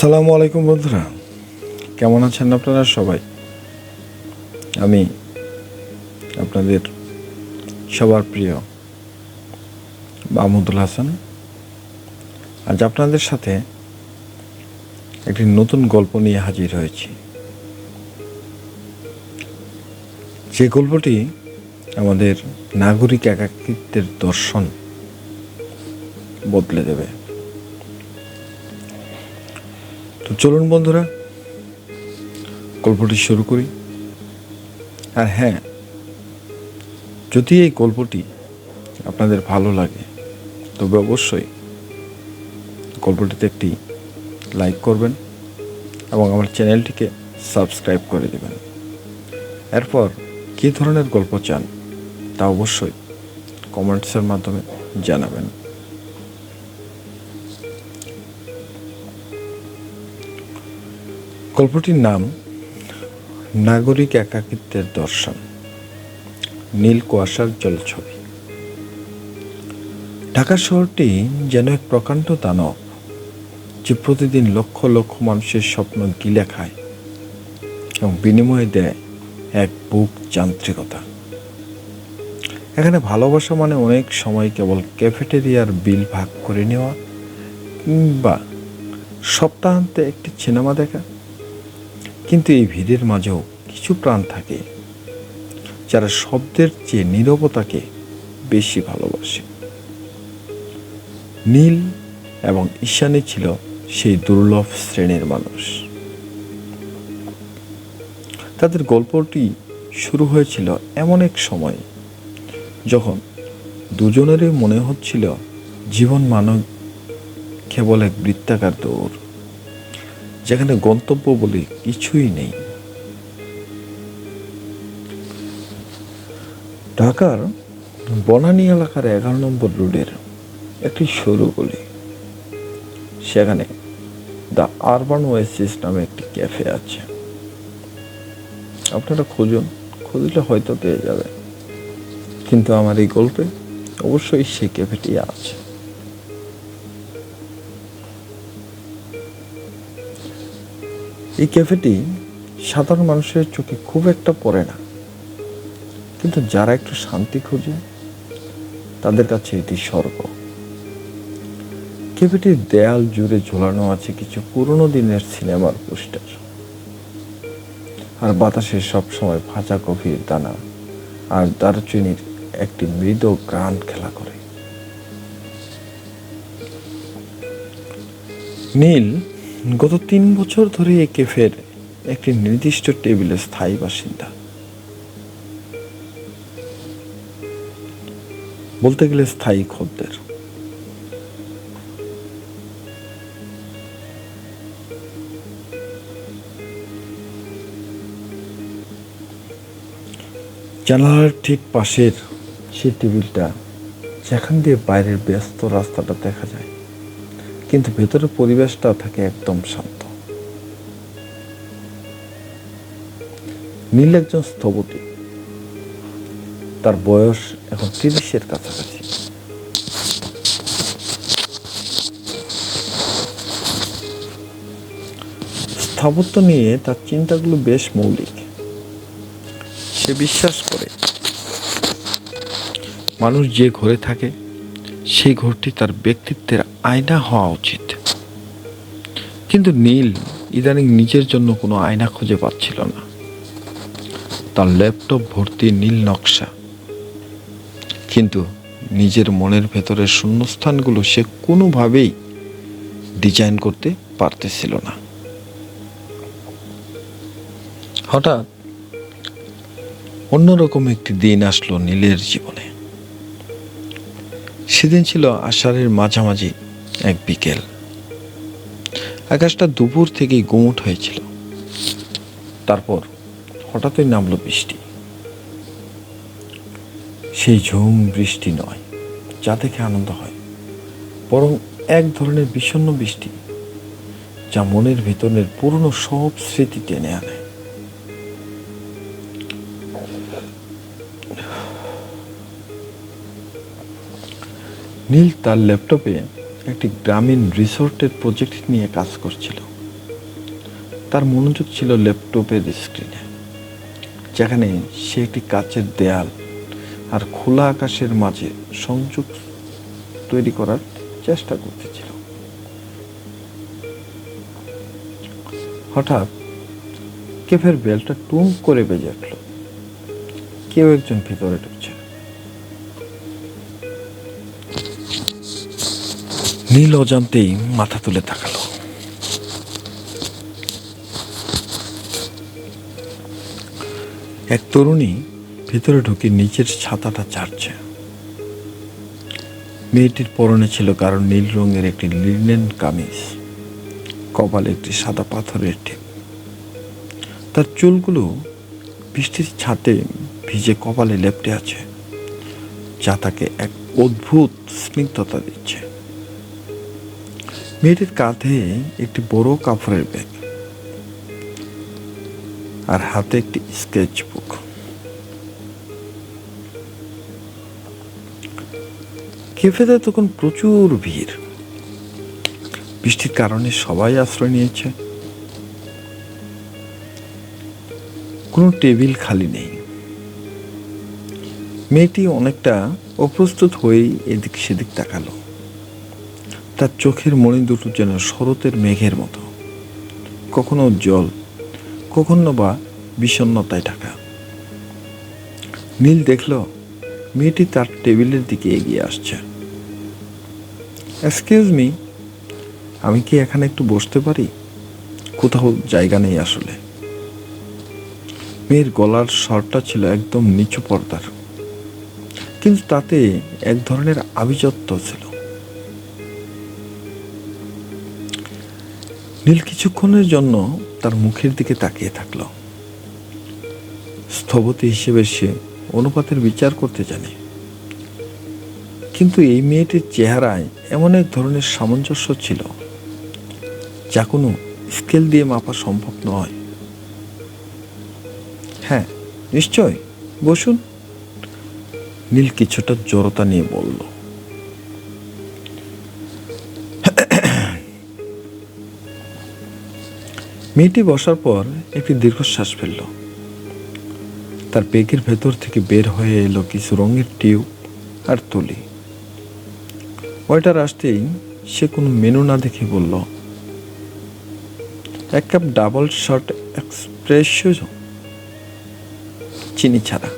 আসসালামু আলাইকুম বন্ধুরা, কেমন আছেন আপনারা সবাই? আমি আপনাদের সবার প্রিয় মাহমুদুল হাসান আজ আপনাদের সাথে একটি নতুন গল্প নিয়ে হাজির হয়েছি। যে গল্পটি আমাদের নাগরিক একাকিত্বের দর্শন বদলে দেবে। তো চলুন বন্ধুরা, গল্পটি শুরু করি। আর হ্যাঁ, যদি এই গল্পটি আপনাদের ভালো লাগে তবে অবশ্যই গল্পটিতে একটি লাইক করবেন এবং আমার চ্যানেলটিকে সাবস্ক্রাইব করে দেবেন। এরপর কী ধরনের গল্প চান তা অবশ্যই কমেন্টসের মাধ্যমে জানাবেন। গল্পটির নাম নাগরিক একাকিত্বের দর্শন, নীল কুয়াশার জলছবি। ঢাকা শহরটি যেন এক প্রকাণ্ড দানব, যে প্রতিদিন লক্ষ লক্ষ মানুষের স্বপ্ন গিলে খায় এবং বিনিময়ে দেয় এক বুক যান্ত্রিকতা। এখানে ভালোবাসা মানে অনেক সময় কেবল ক্যাফেটেরিয়ার বিল ভাগ করে নেওয়া কিংবা সপ্তাহান্তে একটি সিনেমা দেখা। কিন্তু এই ভিড়ের মাঝেও কিছু প্রাণ থাকে যারা শব্দের চেয়ে নীরবতাকে বেশি ভালোবাসে। নীল এবং ঈশানী ছিল সেই দুর্লভ শ্রেণীর মানুষ। তাদের গল্পটি শুরু হয়েছিল এমন এক সময় যখন দুজনেরই মনে হচ্ছিল জীবন মানব কেবল এক বৃত্তাকার দৌড়, যেখানে গন্তব্য বলে কিছুই নেই। ঢাকার বনানী এলাকার 11 নম্বর রোডের একটি সরু গলি, সেখানে দ্য আরবান ওয়েসিস নামে একটি ক্যাফে আছে। আপনারা খুঁজলে হয়তো পেয়ে যাবেন, কিন্তু আমার এই গল্পে অবশ্যই সেই ক্যাফেটি আছে। এই ক্যাফেটি সাধারণ মানুষের চোখে খুব একটা পড়ে না, কিন্তু যারা একটু শান্তি খোঁজে তাদের কাছে এটি স্বর্গ। ক্যাফেটির দেয়াল জুড়ে ঝোলানো আছে কিছু পুরনো দিনের সিনেমার পোস্টার, আর বাতাসে সবসময় ভাজা কফির দানা আর দারুচিনির একটি মৃদু ঘ্রাণ খেলা করে। নীল গত 3 বছর ধরে এই ক্যাফের একটি নির্দিষ্ট টেবিলে স্থায়ী বাসিন্দা। বলতে গেলে স্থায়ী খদ্দের। জানালার ঠিক পাশের সেই টেবিলটা, যেখান দিয়ে বাইরের ব্যস্ত রাস্তাটা দেখা যায়, কিন্তু ভেতরের পরিবেশটা থাকে একদম শান্ত। নীল একজন স্থপতি, তার বয়স এখন 30-এর কাছাকাছি। স্থাপত্য নিয়ে তার চিন্তাগুলো বেশ মৌলিক। সে বিশ্বাস করে মানুষ যে ঘরে থাকে সেই ঘরটি তার ব্যক্তিত্বের আয়না হওয়া উচিত। কিন্তু নীল ইদানিং নিজের জন্য কোনো আয়না খুঁজে পাচ্ছিল না। তার ল্যাপটপ ভর্তি নীল নকশা, কিন্তু নিজের মনের ভেতরের শূন্যস্থানগুলো সে কোনোভাবেই ডিজাইন করতে পারতেছিল না। হঠাৎ অন্যরকম একটি দিন আসলো নীলের জীবনে। সেদিন ছিল আষাঢ়ের মাঝামাঝি এক বিকেল। আকাশটা দুপুর থেকেই গুমুট হয়েছিল। তারপর হঠাৎই নামলো বৃষ্টি। সেই ঝুম বৃষ্টি নয় যা দেখে আনন্দ হয়, বরং এক ধরনের বিষণ্ণ বৃষ্টি, যা মনের ভিতরের পুরনো সব স্মৃতি টেনে আনে। নীল তার ল্যাপটপে একটি গ্রামীণ রিসোর্টের প্রজেক্ট নিয়ে কাজ করছিল। তার মনোযোগ ছিল ল্যাপটপের স্ক্রিনে, যেখানে সে একটি কাচের দেয়াল আর খোলা আকাশের মাঝে সংযোগ তৈরি করার চেষ্টা করতেছিল। হঠাৎ ক্যাফের বেলটা টুং করে বেজে উঠল। কেউ একজন ভিতরে ঢুকছে। নীল অজান্তেই মাথা তুলে তাকালো। এক তরুণী ভিতরে ঢুকে নিচের ছাতাটা ঝাড়ছে। মেয়েটির পরনে ছিল গাঢ় নীল রঙের একটি লিনেন কামিজ, কপালে একটি সাদা পাথরের টিপ। তার চুলগুলো বৃষ্টির ছাতে ভিজে কপালে লেপ্টে আছে, যা তাকে এক অদ্ভুত স্নিগ্ধতা দিচ্ছে। মেয়েটির কাঁধে একটি বড় কাপড়ের ব্যাগ আর হাতে একটি স্কেচ বুক। ক্যাফেতে তখন প্রচুর ভিড়। বৃষ্টির কারণে সবাই আশ্রয় নিয়েছে। কোনো টেবিল খালি নেই। মেয়েটি অনেকটা অপ্রস্তুত হয়েই এদিক সেদিক তাকালো। তার চোখের মণি দুটো যেন শরতের মেঘের মতো, কখনো উজ্জ্বল, কখনো বা বিষণ্ণতায় ঢাকা। নীল দেখল মেয়েটি তার টেবিলের দিকে এগিয়ে আসছে। এক্সকিউজ মি, আমি কি এখানে একটু বসতে পারি? কোথাও জায়গা নেই আসলে। মেয়ের গলার স্বরটা ছিল একদম নিচু পর্দার, কিন্তু তাতে এক ধরনের আভিজাত্য ছিল। নীল কিছুক্ষণের জন্য তার মুখের দিকে তাকিয়ে থাকল। স্থপতি হিসেবে সে অনুপাতের বিচার করতে জানে, কিন্তু এই মেয়েটির চেহারায় এমন এক ধরনের সামঞ্জস্য ছিল যা কোনো স্কেল দিয়ে মাপা সম্ভব নয়। হ্যাঁ, নিশ্চয়, বসুন, নীল কিছুটা জড়তা নিয়ে বলল। মেয়েটি বসার পর একটি দীর্ঘশ্বাস ফেলল। তার ব্যাগের ভেতর থেকে বের হয়ে এলো কিছু রঙের টিউব আর তুলি। ওয়েটার আসতেই সে কোনো মেনু না দেখে বলল, এক কাপ ডাবল শট এক্সপ্রেসো, চিনি ছাড়া।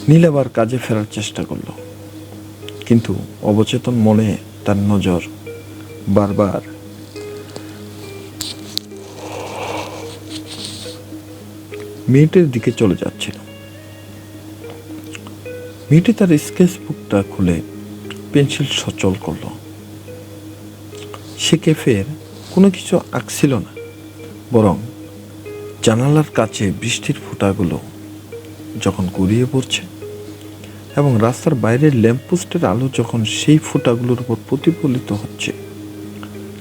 নীল আবার কাজে ফেরার চেষ্টা করলো, কিন্তু অবচেতন মনে তার নজর বারবার মেয়েটির দিকে চলে যাচ্ছিল। মেয়েটি তার স্কেচ বুকটা খুলে পেন্সিল সচল করল। সে ক্যাফের কোনো কিছু আঁকছিল না, বরং জানালার কাছে বৃষ্টির ফোঁটাগুলো যখন গড়িয়ে পড়ছে এবং রাস্তার বাইরের ল্যাম্পপোস্টের আলো যখন সেই ফোঁটাগুলোর উপর প্রতিফলিত হচ্ছে,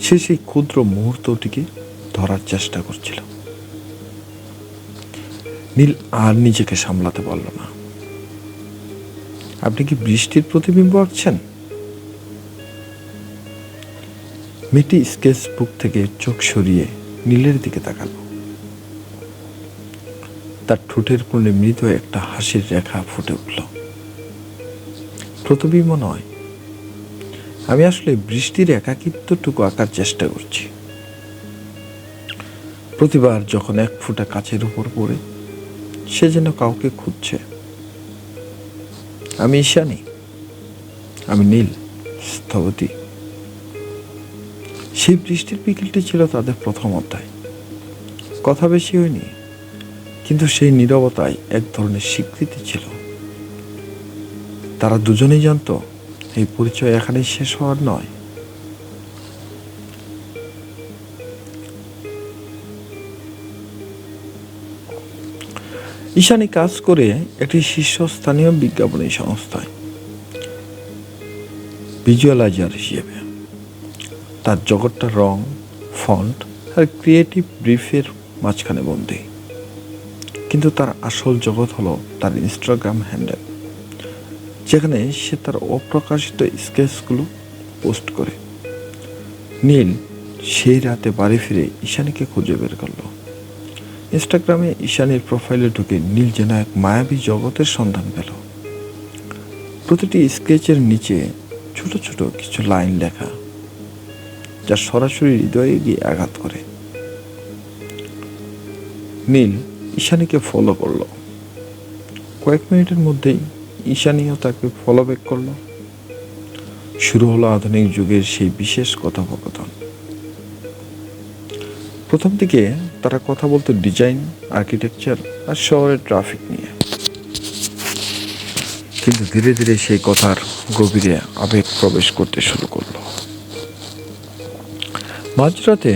সে সেই ক্ষুদ্র মুহূর্তটিকে ধরার চেষ্টা করছিল। নীল আর নিজেকে সামলাতে পারল না। আপনি কি বৃষ্টির প্রতিবিম্ব আঁকছেন? মেয়েটি স্কেচ বুক থেকে চোখ সরিয়ে নীলের দিকে তাকালো। তার ঠোঁটের কোণে মৃদু একটা হাসির রেখা ফুটে উঠল। প্রতিবিম্ব নয়, আমি আসলে বৃষ্টির একাকিত্বটুকু আঁকার চেষ্টা করছি। প্রতিবার যখন এক ফোঁটা কাচের উপর পড়ে, সে যেন কাউকে খুঁজছে। আমি ঈশানী, আমি নীল, স্থপতি। সেই বৃষ্টির বিকেলটি ছিল তাদের প্রথম অধ্যায়। কথা বেশি হয়নি, কিন্তু সেই নীরবতায় এক ধরনের স্বীকৃতি ছিল। তারা দুজনেই জানতো এই পরিচয় এখানেই শেষ হওয়ার নয়। ঈশানী কাজ করে একটি শীর্ষস্থানীয় বিজ্ঞাপনী সংস্থায় ভিজুয়ালাইজার হিসেবে। তার জগৎটা রং, ফন্ট আর ক্রিয়েটিভ ব্রিফের মাঝখানে বন্দী। কিন্তু তার আসল জগৎ হলো তার ইনস্টাগ্রাম হ্যান্ডেল, যেখানে সে তার অপ্রকাশিত স্কেচগুলো পোস্ট করে। নীল সেই রাতে বাড়ি ফিরে ঈশানীকে খুঁজে বের করলো। ইনস্টাগ্রামে ঈশানীর প্রোফাইলে ঢুকে নীল যেন এক মায়াবী জগতের সন্ধান পেল। প্রতিটি স্কেচের নিচে ছোট ছোট কিছু লাইন লেখা, যা সরাসরি হৃদয়ে গিয়ে আঘাত করে। নীল ঈশানীকে ফলো করলো। কয়েক মিনিটের মধ্যেই ঈশানীও তাকে ফলো ব্যাক করলো। শুরু হলো আধুনিক যুগের সেই বিশেষ কথোপকথন। প্রথম দিকে তারা কথা বলতো ডিজাইন, আর্কিটেকচার আর শহরের ট্রাফিক নিয়ে, কিন্তু ধীরে ধীরে সেই কথার গভীরে আবেগ প্রবেশ করতে শুরু করলো। মাঝরাতে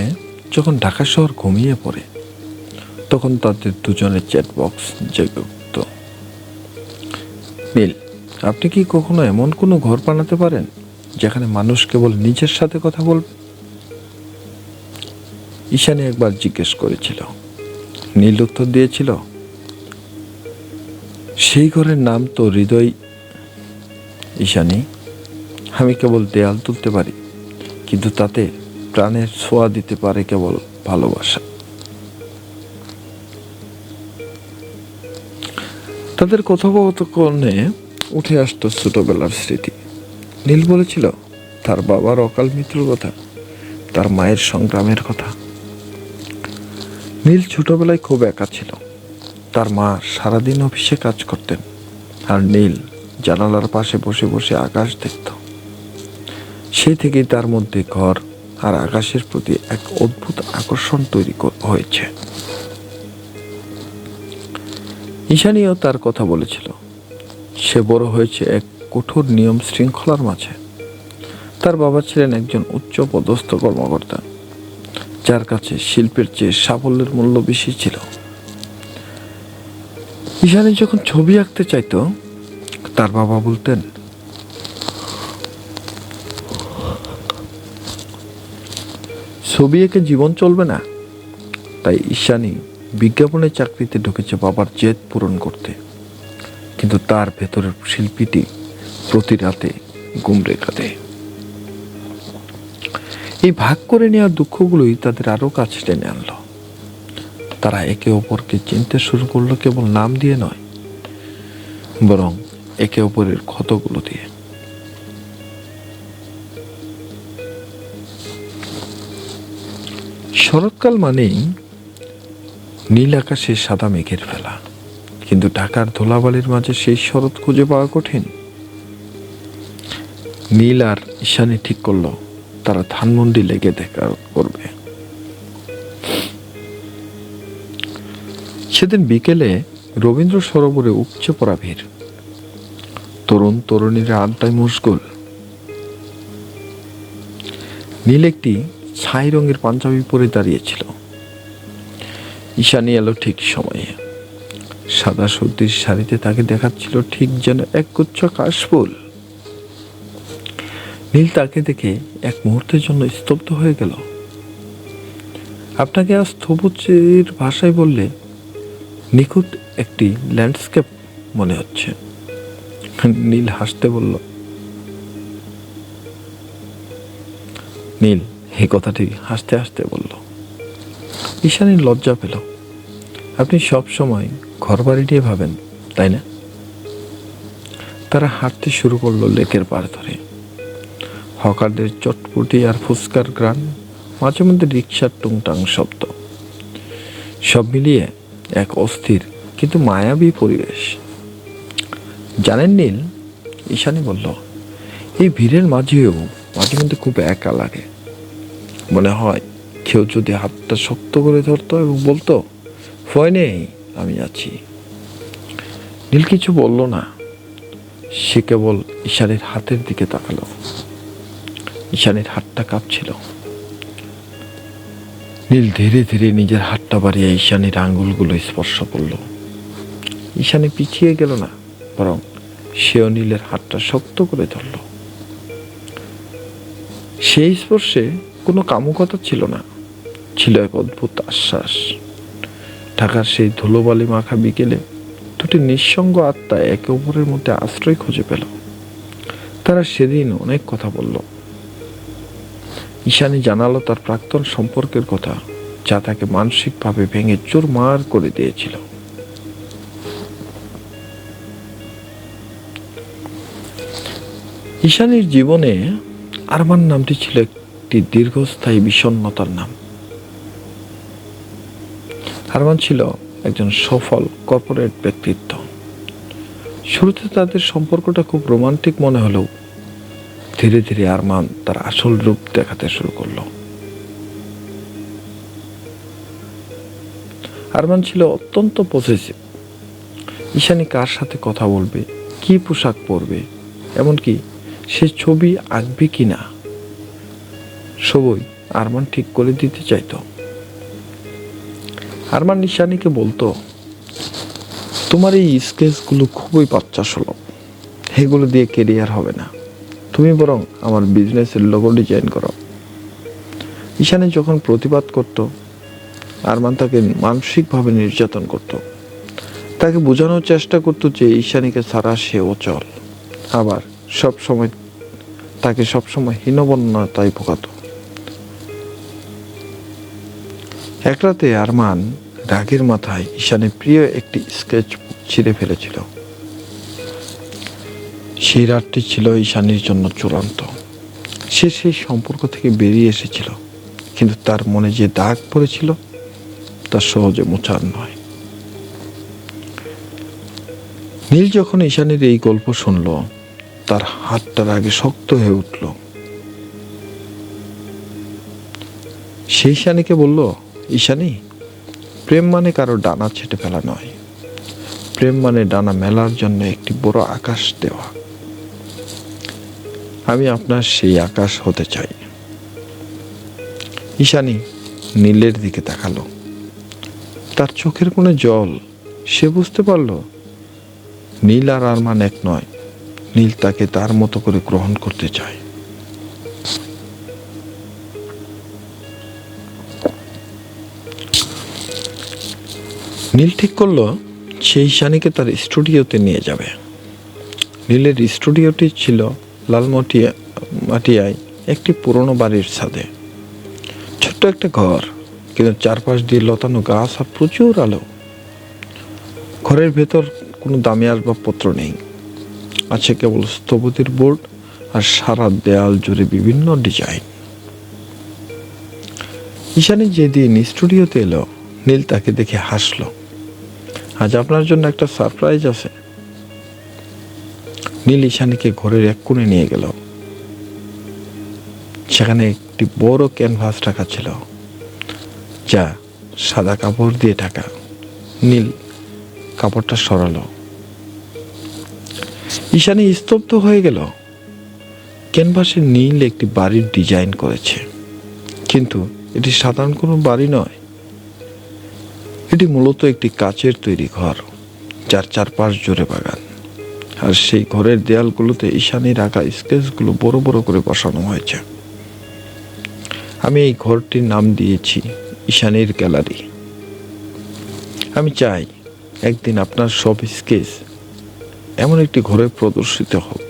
যখন ঢাকা শহর ঘুমিয়ে পড়ে, তখন তাদের দুজনের চ্যাট বক্স জেগে উঠত। নীল, আপনি কি কখনো এমন কোনো ঘর বানাতে পারেন যেখানে মানুষ কেবল নিজের সাথে কথা বলবে? ঈশানী একবার জিজ্ঞেস করেছিল। নীল উত্তর দিয়েছিল, সেই ঘরের নাম তো হৃদয়। ঈশানী, আমি কেবল দেয়াল তুলতে পারি, কিন্তু তাতে প্রাণের ছোঁয়া দিতে পারে কেবল ভালোবাসা। তাদের কথোপকথনে উঠে আসতো ছোটবেলার স্মৃতি। নীল বলেছিল তার বাবার অকাল মৃত্যুর কথা, তার মায়ের সংগ্রামের কথা। নীল ছোটবেলায় খুব একা ছিল। তার মা সারাদিন অফিসে কাজ করতেন, আর নীল জানালার পাশে বসে বসে আকাশ দেখত। সেই থেকেই তার মধ্যে ঘর আর আকাশের প্রতি এক অদ্ভুত আকর্ষণ তৈরি হয়েছে। ঈশানীও তার কথা বলেছিল। সে বড় হয়েছে এক কঠোর নিয়ম শৃঙ্খলার মাঝে। তার বাবা ছিলেন একজন উচ্চ পদস্থ কর্মকর্তা, যার কাছে শিল্পের চেয়ে সাফল্যের মূল্য বেশি ছিল। ঈশানী যখন ছবি আঁকতে চাইতো, তার বাবা বলতেন, ছবি এঁকে জীবন চলবে না। তাই ঈশানী বিজ্ঞাপনের চাকরিতে ঢুকেছে বাবার জেদ পূরণ করতে, কিন্তু তার ভেতরের শিল্পীটি প্রতি রাতে গুমরে কাঁদে। এই ভাগ করে নেওয়ার দুঃখগুলোই তাদের আরো কাছে টেনে আনলো। তারা একে অপরকে চিনতে শুরু করলো কেবল নাম দিয়ে নয়, বরং একে অপরের ক্ষতগুলো দিয়ে। শরৎকাল মানেই নীল আকাশে সাদা মেঘের ফেলা, কিন্তু ঢাকার ধুলাবালির মাঝে সেই শরৎ খুঁজে পাওয়া কঠিন। নীল আর ঈশানী ঠিক করলো তারা ধানমন্ডি লেগে দেখা করবে। সেদিন বিকেলে রবীন্দ্র সরোবরে উপচে পড়া ভিড়। তরুণ তরুণীরা আড্ডায় মশগুল। নীল একটি ছাই রঙের পাঞ্জাবি পরে দাঁড়িয়েছিল। ঈশানী এলো ঠিক সময়ে। সাদা সুতির শাড়িতে তাকে দেখাচ্ছিল ঠিক যেন একগুচ্ছ কাশফুল। নীল তাকে দেখে এক মুহূর্তের জন্য স্তব্ধ হয়ে গেল। আপনাকে আজ স্থপতির ভাষায় বললে নিখুঁত একটি ল্যান্ডস্কেপ মনে হচ্ছে। নীল হাসতে বলল, নীল এই কথাটি হাসতে হাসতে বলল। ঈশানী লজ্জা পেল। আপনি সব সময় ঘর বাড়ি নিয়ে ভাবেন, তাই না? তারা হাঁটতে শুরু করলো লেকের পাড় ধরে। হকারদের চটপটি আর ফুচকার গ্রান, মাঝে মধ্যে রিক্সার টুংটাং শব্দ, সব মিলিয়ে এক অস্থির কিন্তু মায়াবী পরিবেশ। জানেন নীল, ঈশানী বলল, এই ভিড়ের মাঝেও মাঝে মধ্যে খুব একা লাগে। মনে হয় কেউ যদি হাতটা শক্ত করে ধরতো এবং বলতো, ভয় নেই, আমি আছি। নীল কিছু বলল না। সে কেবল ঈশানীর হাতের দিকে তাকালো। ঈশানীর হাতটা কাঁপছিল। নীল ধীরে ধীরে নিজের হাতটা বাড়িয়ে ঈশানীর আঙ্গুলগুলো স্পর্শ করল। ঈশানী পিছিয়ে গেল না, বরং সেও নীলের হাতটা শক্ত করে ধরল। সেই স্পর্শে কোনো কামুকতা ছিল না, ছিল এক অদ্ভুত আশ্বাস। ঢাকার সেই ধুলোবালি মাখা বিকেলে দুটি নিঃসঙ্গ আত্মা একে অপরের মধ্যে আশ্রয় খুঁজে পেল। তারা সেদিন অনেক কথা বলল। ঈশানী জানালো তার প্রাক্তন সম্পর্কের কথা, যা তাকে মানসিকভাবে ভেঙে চুরমার করে দিয়েছিল। ঈশানীর জীবনে আরমান নামটি ছিল একটি দীর্ঘস্থায়ী বিষণ্ণতার নাম। আরমান ছিল একজন সফল কর্পোরেট ব্যক্তিত্ব। শুরুতে তাদের সম্পর্কটা খুব রোমান্টিক মনে হলেও ধীরে ধীরে আরমান তার আসল রূপ দেখাতে শুরু করলো। আরমান ছিল অত্যন্ত পসেসিভ। ঈশানী কার সাথে কথা বলবে, কি পোশাক পরবে, এমনকি সে ছবি আঁকবে কিনা, সবই আরমান ঠিক করে দিতে চাইতো। আরমান ঈশানীকে বলতো, তোমার এই স্কেচগুলো খুবই বাচ্চা সুলভ, এগুলো দিয়ে কেরিয়ার হবে না, তুমি বরং আমার বিজনেসের লোগো ডিজাইন করো। ঈশানী যখন প্রতিবাদ করত, আরমান তাকে মানসিকভাবে নির্যাতন করত। তাকে বোঝানোর চেষ্টা করত যে ঈশানীকে ছাড়া সে অচল, আবার তাকে সবসময় হীনবন্যতায় ভোগাত। এক রাতে আরমান রাগের মাথায় ঈশানীর প্রিয় একটি স্কেচ ছিঁড়ে ফেলেছিল। সেই রাতটি ছিল ঈশানীর জন্য চূড়ান্ত। সে সেই সম্পর্ক থেকে বেরিয়ে এসেছিল, কিন্তু তার মনে যে দাগ পড়েছিল তা সহজে মোছার নয়। নীল যখন ঈশানীর এই গল্প শুনল, তার হাতটা রাগে শক্ত হয়ে উঠল। সে ঈশানীকে বলল, ঈশানী, প্রেম মানে কারো ডানা ছেটে ফেলা নয়, প্রেম মানে ডানা মেলার জন্য একটি বড় আকাশ দেওয়া। আমি আপনার সেই আকাশ হতে চাই। ঈশানী নীলের দিকে তাকালো। তার চোখের কোণে জল। সে বুঝতে পারল নীল আর আরমান এক নয়। নীল তাকে তার মতো করে গ্রহণ করতে চায়। নীল ঠিক করলো সেই ঈশানীকে তার স্টুডিওতে নিয়ে যাবে। নীলের স্টুডিওটি ছিল লালমাটিয়ায় একটি পুরনো বাড়ির ছাদে। ছোট্ট একটা ঘর, কিন্তু চারপাশ দিয়ে লতানো গাছ আর প্রচুর আলো। ঘরের ভেতর কোনো দামি আসবাবপত্র নেই, আছে কেবল স্থপতির বোর্ড আর সারা দেয়াল জুড়ে বিভিন্ন ডিজাইন। ঈশানী যেদিন স্টুডিওতে এলো, নীল তাকে দেখে হাসলো। আজ আপনার জন্য একটা সারপ্রাইজ আছে। নীল ঈশানীকে ঘরের এক কোণে নিয়ে গেল। সেখানে একটি বড় ক্যানভাস রাখা ছিল, যা সাদা কাপড় দিয়ে ঢাকা। নীল কাপড়টা সরালো। ঈশানী স্তব্ধ হয়ে গেল। ক্যানভাসে নীল একটি বাড়ির ডিজাইন করেছে, কিন্তু এটি সাধারণ কোনো বাড়ি নয়। এটি মূলত একটি কাচের তৈরি ঘর, যার চারপাশ জুড়ে বাগান। আর সেই ঘরের দেয়ালগুলোতে ঈশানীর আঁকা স্কেচগুলো বড় বড় করে বসানো হয়েছে। আমি এই ঘরটির নাম দিয়েছি ঈশানীর গ্যালারি। আমি চাই একদিন আপনার সব স্কেচ এমন একটি ঘরে প্রদর্শিত হোক।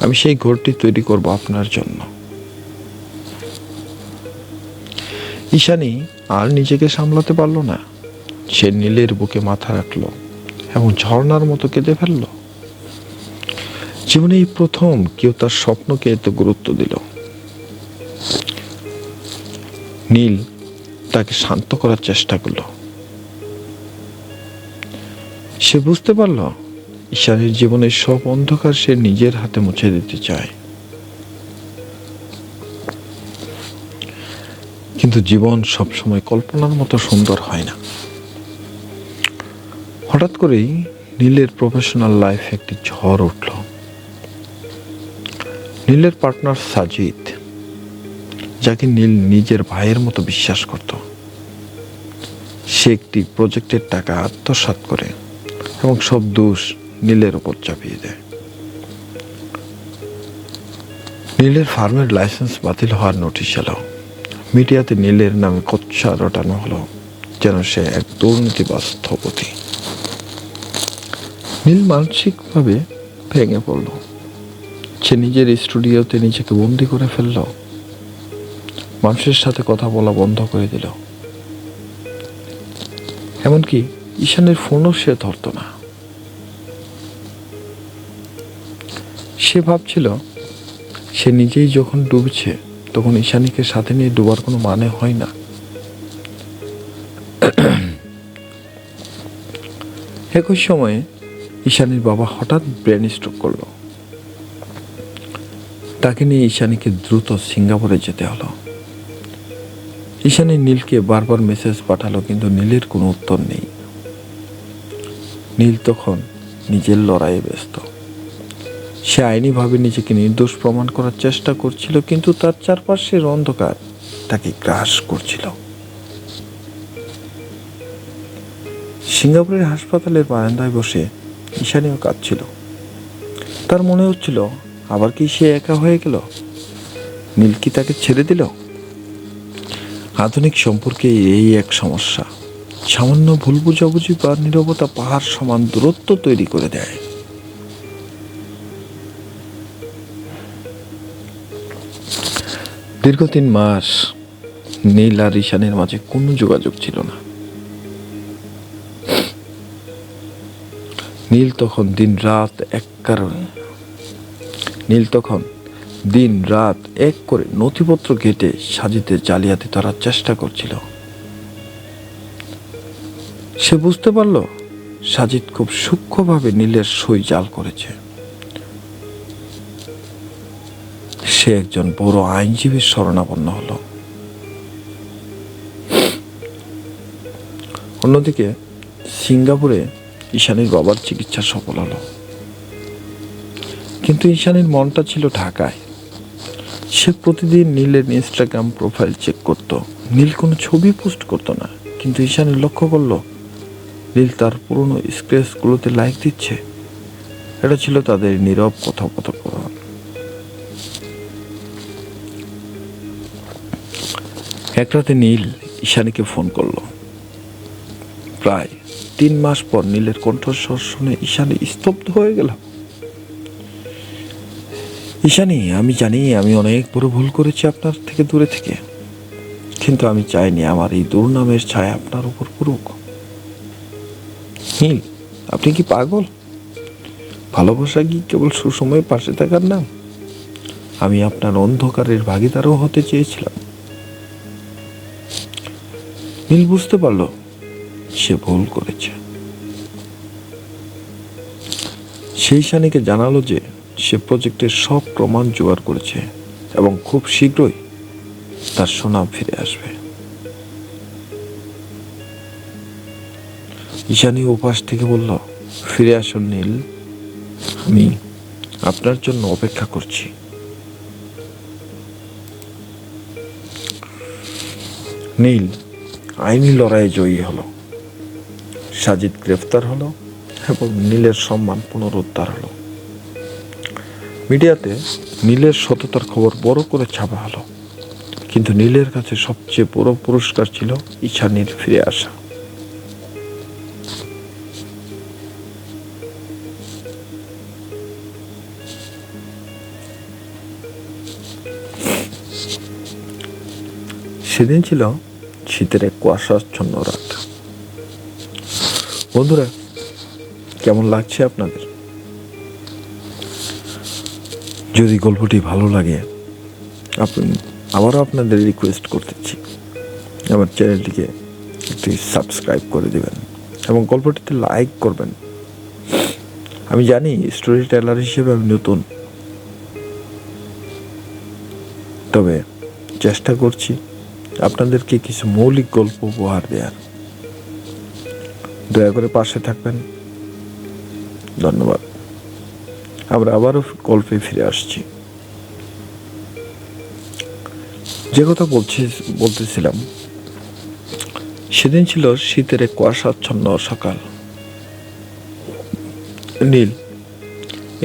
আমি সেই ঘরটি তৈরি করব আপনার জন্য। ঈশানী আর নিজেকে সামলাতে পারল না। সে নীলের বুকে মাথা রাখল এবং ঝর্ণার মতো কেঁদে ফেলল। জীবনে এই প্রথম কেউ তার স্বপ্নকে এত গুরুত্ব দিল। নীল তাকে শান্ত করার চেষ্টা করল। সে বুঝতে পারল ঈশানীর জীবনের সব অন্ধকার সে নিজের হাতে মুছে দিতে চায়। কিন্তু জীবন সবসময় কল্পনার মতো সুন্দর হয় না। হঠাৎ করেই নীলের প্রফেশনাল লাইফে একটি ঝড় উঠল। নীলের পার্টনার সাজিদ, যাকে নীল নিজের ভাইয়ের মতো বিশ্বাস করত, সে একটি প্রজেক্টের টাকা আত্মসাৎ করে এবং সব দোষ নীলের ওপর চাপিয়ে দেয়। নীলের ফার্মের লাইসেন্স বাতিল হওয়ার নোটিশ এলো। মিডিয়াতে নীলের নামে কচ্ছা রটানো হলো, যেন সে এক দুর্নীতিবাজ স্থপতি। নীল মানসিকভাবে ভেঙে পড়ল। সে নিজের স্টুডিওতে নিজেকে বন্দি করে ফেলল। মানুষের সাথে কথা বলা বন্ধ করে দিল। এমনকি ঈশানের ফোনও সে ধরত না। সে ভাবছিল সে নিজেই যখন ডুবছে তখন ঈশানীকে সাথে নিয়ে ডুবার কোনো মানে হয় না। একই সময়ে ঈশানীর বাবা হঠাৎ ব্রেন স্ট্রোক করলো। তাকে নিয়ে ঈশানীকে দ্রুত সিঙ্গাপুরে যেতে হলো। ঈশানী নীলকে বারবার মেসেজ পাঠালো, কিন্তু নীলের কোনো উত্তর নেই। নীল তখন নিজের লড়াইয়ে ব্যস্ত। সে আইনিভাবে নিজেকে নির্দোষ প্রমাণ করার চেষ্টা করছিল, কিন্তু তার চারপাশের অন্ধকার তাকে গ্রাস করছিল। সিঙ্গাপুরের হাসপাতালের বারান্দায় বসে ঈশানীও কাঁদছিল। তার মনে হচ্ছিল, আবার কি সে একা হয়ে গেল? নীল কি তাকে ছেড়ে দিল? আধুনিক সম্পর্কে এই এক সমস্যা, সামান্য ভুল বুঝাবুঝি বা নীরবতা পাহাড় সমান দূরত্ব তৈরি করে দেয়। দীর্ঘ 3 মাস নীল আর ঈশানের মাঝে কোনো যোগাযোগ ছিল না। নীল তখন দিন রাত এক করে নথিপত্র ঘেটে সাজিদের জালিয়াতি ধরার চেষ্টা করছিল। সে বুঝতে পারল সাজিদ খুব সূক্ষ্মভাবে নীলের সই জাল করেছে। সে একজন বড় আইনজীবীর শরণাপন্ন হল। অন্যদিকে সিঙ্গাপুরে ঈশানীর বাবার চিকিৎসা সফল হলো, কিন্তু ঈশানীর মনটা ছিল ঢাকায়। সে প্রতিদিন নীলের ইনস্টাগ্রাম প্রোফাইল চেক করত। নীল কোনো ছবি পোস্ট করতো না, কিন্তু ঈশানী লক্ষ্য করল নীল তার পুরনো স্ক্র্যাচগুলোতে লাইক দিচ্ছে। এটা ছিল তাদের নীরব কথোপকথন। এক রাতে নীল ঈশানীকে ফোন করলো। প্রায় 3 মাস পর নীলের কণ্ঠস্বর শুনে ঈশানী স্তব্ধ হয়ে গেল। ঈশানী, আমি জানি আমি অনেক বড় ভুল করেছি আপনার থেকে দূরে থেকে, কিন্তু আমি চাইনি আমার এই দুর্নামের ছায়া আপনার উপর পড়ুক। নীল, আপনি কি পাগল? ভালোবাসা কি কেবল সুসময়ে পাশে থাকার নাম? আমি আপনার অন্ধকারের ভাগিদারও হতে চেয়েছিলাম। নীল বুঝতে পারল সে ভুল করেছে। সেই ঈশানীকে জানালো যে সে প্রজেক্টের সব প্রমাণ জোগাড় করেছে এবং খুব শীঘ্রই তার সুনাম ফিরে আসবে। ঈশানী উপাস থেকে বলল, ফিরে আসুন নীল, আমি আপনার জন্য অপেক্ষা করছি। নীল আইনি লড়াইয়ে জয়ী হলো। সাজিদ গ্রেফতার হলো এবং নীলের সম্মান পুনরুদ্ধার হলো। মিডিয়াতে নীলের সততার খবর বড় করে ছাপা হলো, কিন্তু নীলের কাছে সবচেয়ে বড় পুরস্কার ছিল ঈশানীর ফিরে আসা। সেদিন ছিল শীতের এক কুয়াশাচ্ছন্ন রাত। বন্ধুরা, কেমন লাগছে আপনাদের? যদি গল্পটি ভালো লাগে, আবারও আপনাদের রিকোয়েস্ট করতেছি আমার চ্যানেলটিকে একটু সাবস্ক্রাইব করে দেবেন এবং গল্পটিতে লাইক করবেন। আমি জানি স্টোরি টেলার হিসেবে আমি নতুন, তবে চেষ্টা করছি আপনাদেরকে কিছু মৌলিক গল্প উপহার দেওয়ার। দয়া করে পাশে থাকবেন। ধন্যবাদ। আমরা আবারও গল্পে ফিরে আসছি। যে কথা বলতেছিলাম, সেদিন ছিল শীতের এক কুয়াশাচ্ছন্ন সকাল। নীল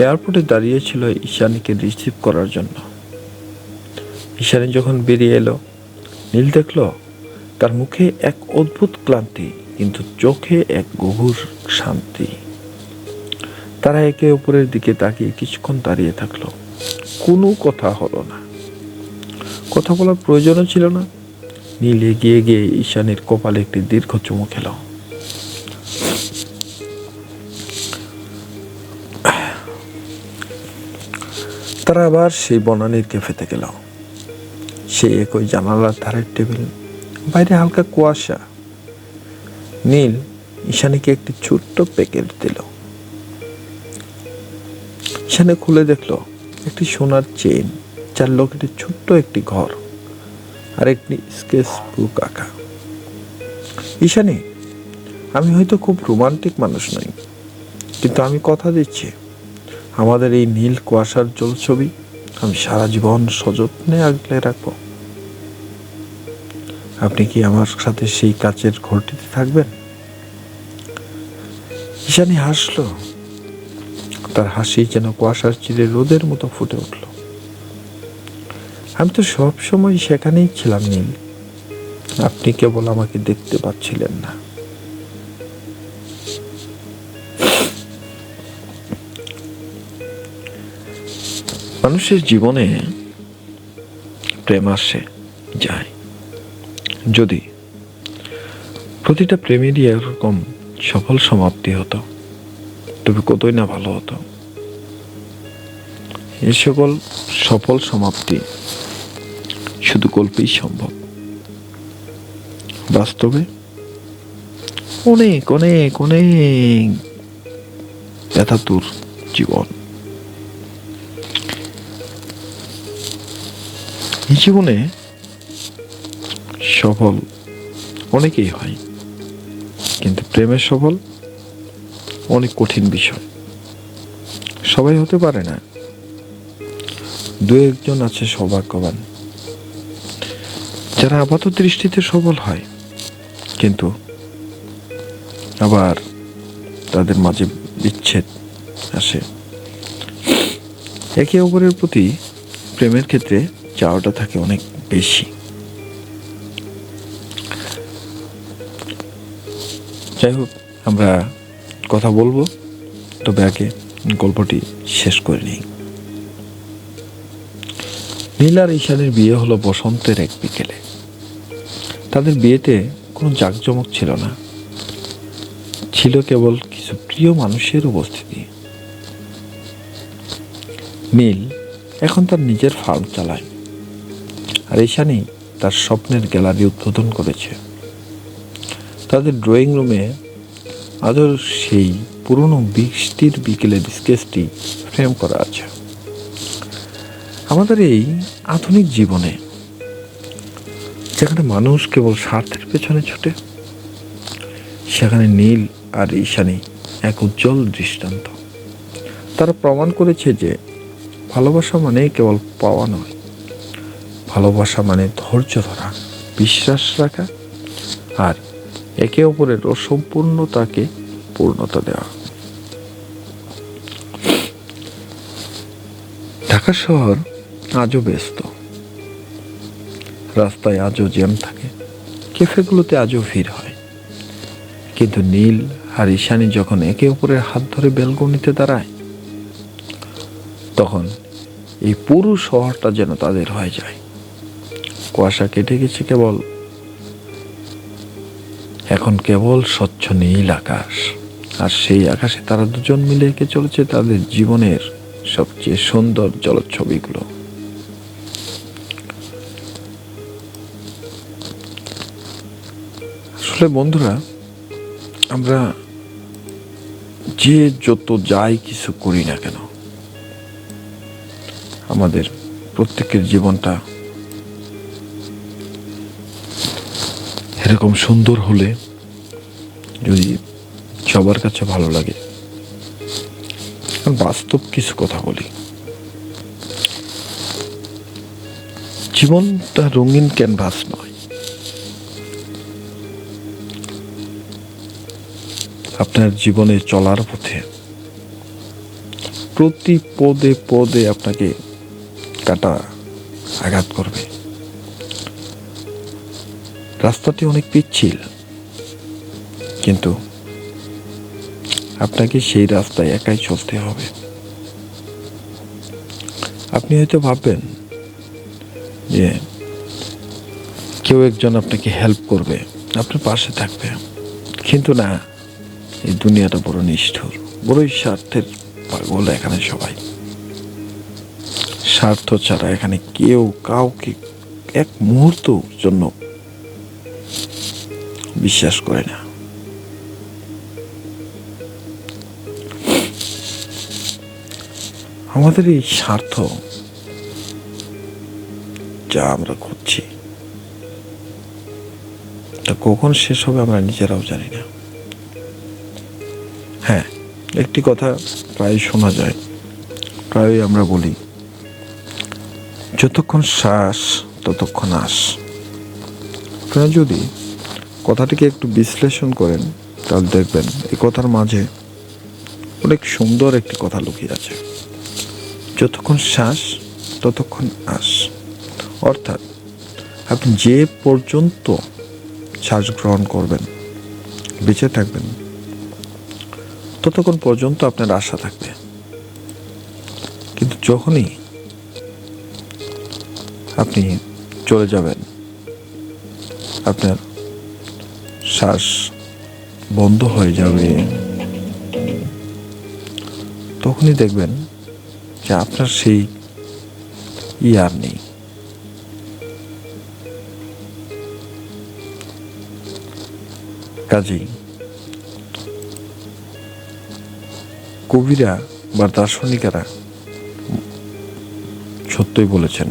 এয়ারপোর্টে দাঁড়িয়েছিল ঈশানীকে রিসিভ করার জন্য। ঈশানী যখন বেরিয়ে এলো, নীল দেখল তার মুখে এক অদ্ভুত ক্লান্তি, কিন্তু চোখে এক গভীর শান্তি। তারা একে অপরের দিকে তাকিয়ে কিছুক্ষণ দাঁড়িয়ে থাকলো। কোনো কথা হলো না। কথা বলার প্রয়োজনও ছিল না। নীল এগিয়ে গিয়ে ঈশানীর কপালে একটি দীর্ঘ চুমু খেল। তারা আবার সেই বনানীর ক্যাফেতে গেল। সেই একই জানালার ধারের টেবিল, বাইরে হালকা কুয়াশা। নীল ঈশানীকে একটি ছোট্ট প্যাকেট দিল। ঈশানী খুলে দেখলো একটি সোনার চেইন, যার লকেটে ছোট্ট একটি ঘর আর একটি স্কেচ বুক আঁকা। ঈশানী, আমি হয়তো খুব রোমান্টিক মানুষ নই, কিন্তু আমি কথা দিচ্ছি আমাদের এই নীল কুয়াশার জলছবি আমি সারা জীবন সযত্নে আগলে রাখবো। আপনি কি আমার সাথে সেই কাচের ঘরটিতে থাকবেন? ঈশানী হাসলো। তার হাসি যেন কুয়াশার চিরে রোদের মতো ফুটে উঠল। আমি তো সব সময় সেখানেই ছিলাম নীল, আপনি কেবল আমাকে দেখতে পাচ্ছিলেন না। মানুষের জীবনে প্রেম আসে যায়, যদি প্রতিটা প্রেমেরই এরকম সফল সমাপ্তি হতো তবে কতই না ভালো হতো। এই সকল সফল সমাপ্তি শুধু গল্পেই সম্ভব, বাস্তবে অনেক অনেক অনেক ব্যথাতুর জীবন। এই জীবনে সফল অনেকেই হয়, কিন্তু প্রেমের সফল অনেক কঠিন বিষয়। সবাই হতে পারে না, দু একজন আছে সৌভাগ্যবান যারা আপাত দৃষ্টিতে সফল হয়, কিন্তু আবার তাদের মাঝে বিচ্ছেদ আসে। একে অপরের প্রতি প্রেমের ক্ষেত্রে চাওয়াটা থাকে অনেক বেশি। যাই হোক, আমরা কথা বলবো, তবে আগে গল্পটি শেষ করে নিই। নীল আর ঈশানীর বিয়ে হলো বসন্তের এক বিকেলে। তাদের বিয়েতে কোনো জাঁকজমক ছিল না, ছিল কেবল কিছু প্রিয় মানুষের উপস্থিতি। নীল এখন তার নিজের ফার্ম চালায়, আর ঈশানী তার স্বপ্নের গ্যালারি উদ্বোধন করেছে। তাদের ড্রয়িং রুমে আজও সেই পুরনো বৃষ্টির বিকেলের স্কেচটি ফ্রেম করা আছে। আমাদের এই আধুনিক জীবনে, যেখানে মানুষ কেবল স্বার্থের পেছনে ছুটে, সেখানে নীল আর ঈশানী এক উজ্জ্বল দৃষ্টান্ত। তারা প্রমাণ করেছে যে ভালোবাসা মানে কেবল পাওয়া নয়, ভালোবাসা মানে ধৈর্য ধরা, বিশ্বাস রাখা আর একে অপরের অসম্পূর্ণতাকে পূর্ণতা দেওয়া। ঢাকা শহর আজও ব্যস্ত, রাস্তায় আজও জ্যাম থাকে, ক্যাফেগুলোতে আজও ভিড় হয়, কিন্তু নীল আর ঈশানী যখন একে অপরের হাত ধরে বেলকনিতে দাঁড়ায়, তখন এই পুরো শহরটা যেন তাদের হয়ে যায়। কুয়াশা কেটে গেছে কেবল, এখন কেবল স্বচ্ছ নীল আকাশ, আর সেই আকাশে তারা দুজন মিলে এঁকে চলেছে তাদের জীবনের সবচেয়ে সুন্দর জলছবিগুলো। আসলে বন্ধুরা, আমরা যে যত যাই কিছু করি না কেন, আমাদের প্রত্যেকের জীবনটা এরকম সুন্দর হলে, যদি সবার কাছে ভালো লাগে। বাস্তব কিছু কথা বলি, জীবনটা রঙিন ক্যানভাস নয়। আপনার জীবনে চলার পথে প্রতি পদে পদে আপনাকে কাটা আঘাত করবে। রাস্তাটি অনেক পিচ্ছিল, কিন্তু আপনাকে সেই রাস্তায় একাই চলতে হবে। আপনি হয়তো ভাববেন যে কেউ একজন আপনাকে হেল্প করবে, আপনার পাশে থাকবে। কিন্তু না, এই দুনিয়াটা বড় নিষ্ঠুর, বড়ই স্বার্থের পাগল। এখানে সবাই স্বার্থ ছাড়া এখানে কেউ কাউকে এক মুহূর্ত জন্য বিশ্বাস করে না। আমাদের এই স্বার্থ যা আমরা খুঁজছি, তা কখন শেষ হবে আমরা নিজেরাও জানি না। হ্যাঁ, একটি কথা প্রায় শোনা যায়, প্রায়ই আমরা বলি, যতক্ষণ শ্বাস ততক্ষণ আস। আপনারা যদি কথাটিকে একটু বিশ্লেষণ করেন তাহলে দেখবেন এই কথার মাঝে অনেক সুন্দর একটি কথা লুকিয়ে আছে। যতক্ষণ শ্বাস ততক্ষণ আস, অর্থাৎ আপনি যে পর্যন্ত শ্বাস গ্রহণ করবেন, বেঁচে থাকবেন, ততক্ষণ পর্যন্ত আপনার আশা থাকবে। কিন্তু যখনই আপনি চলে যাবেন, আপনার শ্বাস বন্ধ হয়ে যাবে, তখনই দেখবেন যে আপনার সেই আর নেই। কাজেই কবিরা বা দার্শনিকেরা সত্যই বলেছেন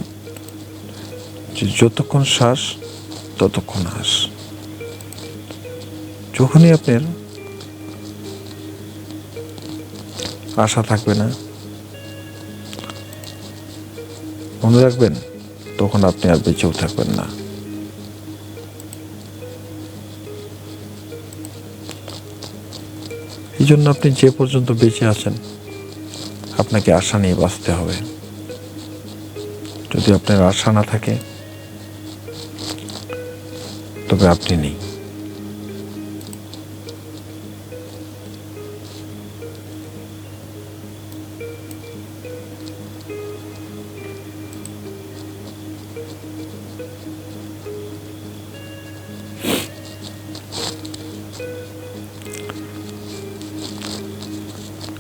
যে যতক্ষণ শ্বাস ততক্ষণ আস। যখনই আপনার আশা থাকবে না, মনে রাখবেন, তখন আপনি আর বেঁচেও থাকবেন না। এই জন্য আপনি যে পর্যন্ত বেঁচে আছেন, আপনাকে আশা নিয়ে বাঁচতে হবে। যদি আপনার আশা না থাকে, তবে আপনি নেই।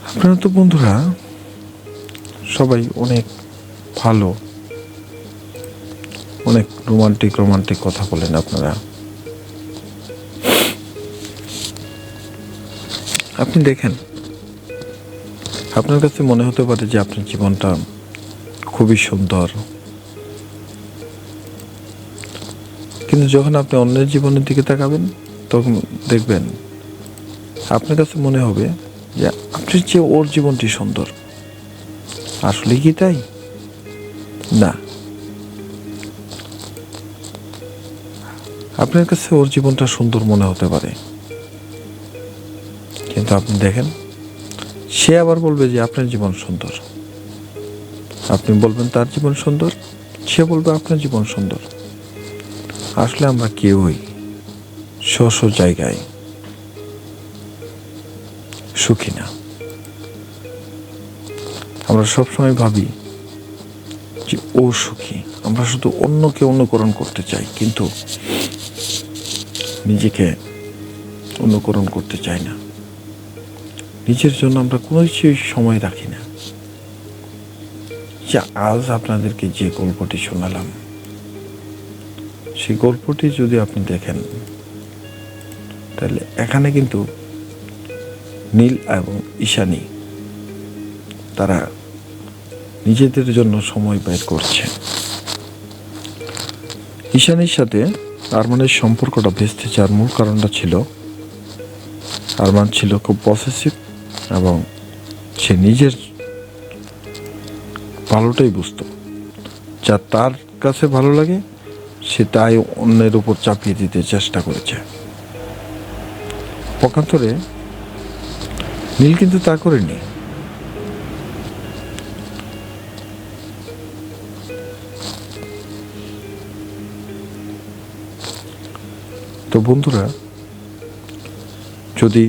আপনারা তো বন্ধুরা সবাই অনেক ভালো, অনেক রোমান্টিক কথা বলেন আপনারা। আপনি দেখেন, আপনার কাছে মনে হতে পারে যে আপনার জীবনটা খুবই সুন্দর, কিন্তু যখন আপনি অন্যের জীবনের দিকে তাকাবেন, তখন দেখবেন আপনার কাছে মনে হবে যে আপনার চেয়ে ওর জীবনটি সুন্দর। আসলে কি তাই? না, আপনার কাছে ওর জীবনটা সুন্দর মনে হতে পারে, কিন্তু আপনি দেখেন সে আবার বলবে যে আপনার জীবন সুন্দর। আপনি বলবেন তার জীবন সুন্দর, সে বলবে আপনার জীবন সুন্দর। আসলে আমরা কেউই স্ব জায়গায় সুখী না। আমরা সবসময় ভাবি যে ও সুখী, আমরা শুধু অন্যকে অনুকরণ করতে চাই, কিন্তু নিজেকে অনুকরণ করতে চাই না। নিজের জন্য আমরা কোনো কিছুই সময় রাখি না। যে আজ আপনাদেরকে যে গল্পটি শোনালাম, সেই গল্পটি যদি আপনি দেখেন, তাহলে এখানে কিন্তু নীল এবং ঈশানী তারা নিজেদের জন্য সময় বের করছে। ঈশানীর সাথে আরমানের সম্পর্কটা ভেস্তে যাওয়ার মূল কারণটা ছিল, আরমান ছিল খুব পসেসিভ এবং সে নিজের ভালোটাই বুঝতো। যা তার কাছে ভালো লাগে সে তাই অন্যের উপর চাপিয়ে দিতে চেষ্টা করেছে। পক্ষান্তরে নীল কিন্তু তা করেনি। তো বন্ধুরা, যদি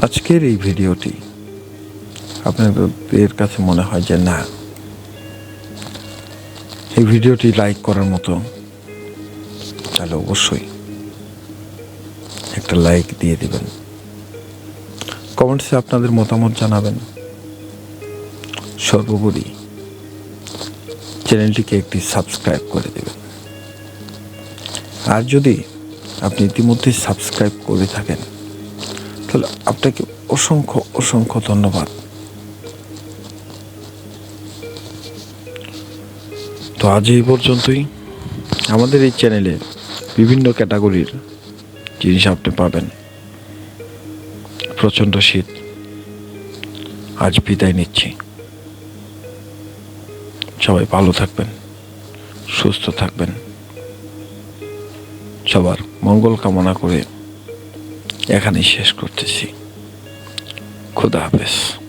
আজকের এই ভিডিওটি আপনাদের কাছে মনে হয় যে না, এই ভিডিওটি লাইক করার মতো, তাহলে অবশ্যই একটা লাইক দিয়ে দিবেন। কমেন্টসে আপনাদের মতামত জানাবেন। সর্বোপরি চ্যানেলটিকে একটি সাবস্ক্রাইব করে দেবেন। আর যদি আপনি ইতিমধ্যে সাবস্ক্রাইব করে থাকেন, তাহলে আপনাকে অসংখ্য অসংখ্য ধন্যবাদ। তো আজ এই পর্যন্তই। আমাদের এই চ্যানেলে বিভিন্ন ক্যাটাগরির জিনিস আপনি পাবেন। প্রচণ্ড শীত, আজ বিদায় নিচ্ছি। সবাই ভালো থাকবেন, সুস্থ থাকবেন। সবার মঙ্গল কামনা করে এখানেই শেষ করতেছি। খোদা হাফেজ।